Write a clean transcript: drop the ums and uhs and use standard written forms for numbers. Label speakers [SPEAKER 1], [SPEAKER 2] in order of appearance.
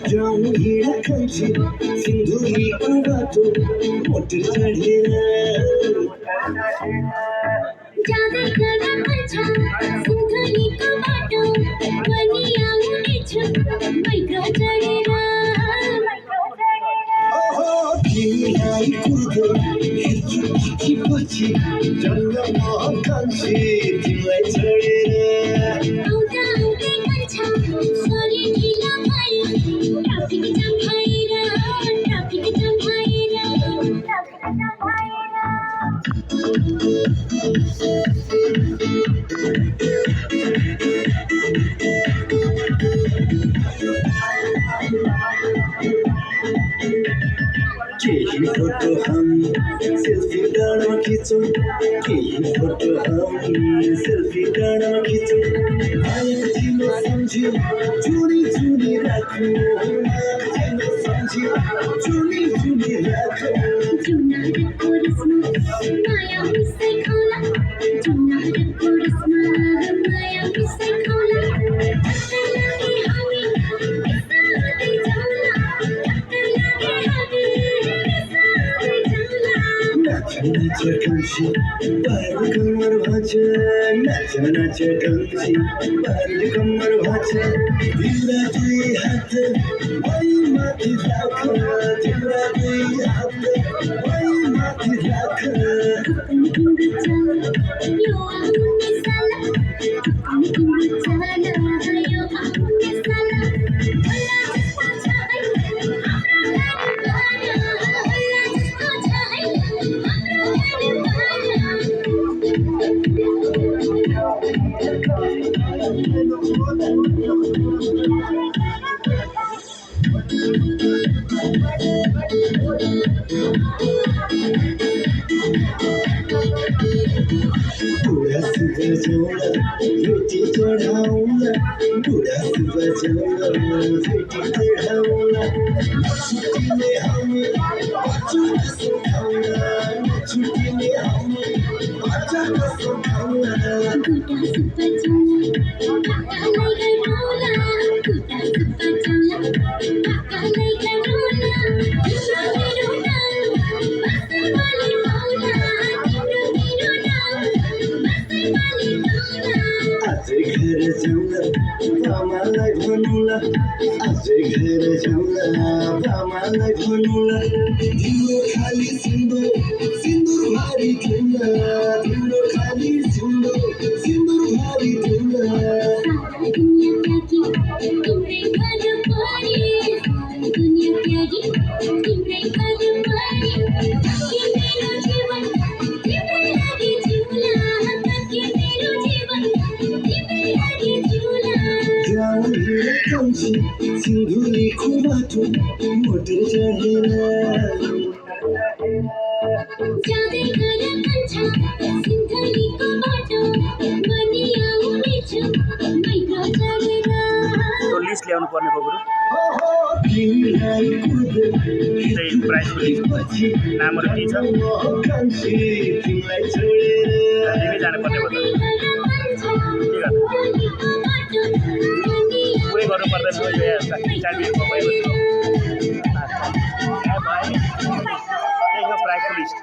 [SPEAKER 1] जाऊं हिड़ा कंची सिंधुली को बातों मोटर चढ़ेरा
[SPEAKER 2] जादे करा कंचा सिंधुली को बातों बनिया उड़ीछ माइक्रो चढ़ेरा
[SPEAKER 1] ओहो किलाई कुर्दो हिचकी पची जंग मोह कंची तिलाई चढ़ेरा
[SPEAKER 2] औदा औदे कंचा सोरी ढीला भाई ट्रैफिक जाम भाईरा
[SPEAKER 1] केही फोटो हामी सेल्फी डाँडामा खिचौँ केही फोटो हामी सेल्फी डाँडामा खिचौँ आएको तिम्रो सम्झियो चुनी चुनी राख्नु तिम्रो सम्झियो चुनी चुनी राख्नु
[SPEAKER 2] जुनागढको रसमा माया मिसाइ खाउला जुनागढको रसमा माया मिसाइ खाउला टक्कर लागे हामी बिस्तारै जाउँला टक्कर लागे हामी बिस्तारै जाउँला
[SPEAKER 1] नाच नाच कंसी बाहिर कमर भाँच नाच नाच कंसी बाहिर कमर भाँच तिम्रा दुई हात वही माथि राख तिम्रा दुई हात वही माथि राख
[SPEAKER 2] तिम्रो चाला यो आउने साला तिम्रो चाला यो आउने साला होला जस्तो छ है हाम्रो गाडी होला जस्तो छ है हाम्रो
[SPEAKER 1] बुढा सुब्बा जाउँला भेटी चढाउँला बुढा सुब्बा जाउँला भेटी चढाउँला छुट्टिने हामी बच्चो कसो खाउँला छुट्टिने हामी बच्चो कसो खाउँला
[SPEAKER 2] गुटा सुब्बा जाउँला काकालाई गरौला गुटा सुब्बा जाउँला काकालाई गरौला तिम्रो मेरो नाम बस्दै बाली पाउला तिम्रो मेरो नाम बस्दै बाली पाउला
[SPEAKER 1] आजै घर जाउँला बामालाई भनौँला आजै घर जाउँला बामालाई भनौँला तिम्रो खाली सिन्दुर सिन्दुर भारी थिउला तिम्रो खाली सिन्दुर सिन्दुर भारी थिउला
[SPEAKER 2] सारा दुनिया त्यागी तिम्रै घर परी सारा दुनिया त्यागी तिम्रै घर परी ताकि मेरो जीवन तिम्रै लागि जिउला ताकि मेरो जीवन तिम्रै लागि जिउला
[SPEAKER 1] जाऊँ हिँडे कंसी सिन्धुलीको बाटो मोटर चढेर
[SPEAKER 2] जाँदै गर कन्छा सिन्धुलीको बाटो बनिया उडीछ माइक्रो चढेर
[SPEAKER 3] तो लिस्ट ल्याउनु पर्ने बरु
[SPEAKER 1] तिमीलाई कुर्दै
[SPEAKER 3] त्यही प्राइस
[SPEAKER 1] पछि
[SPEAKER 3] नामहरू के छ
[SPEAKER 1] कंसी तिमीलाई छोडेर
[SPEAKER 3] तिमी जानुपर्ने भयो पुरै गर्नु पर्दैन यो 4 मिनेटमा भइगयो प्राइसको लिस्ट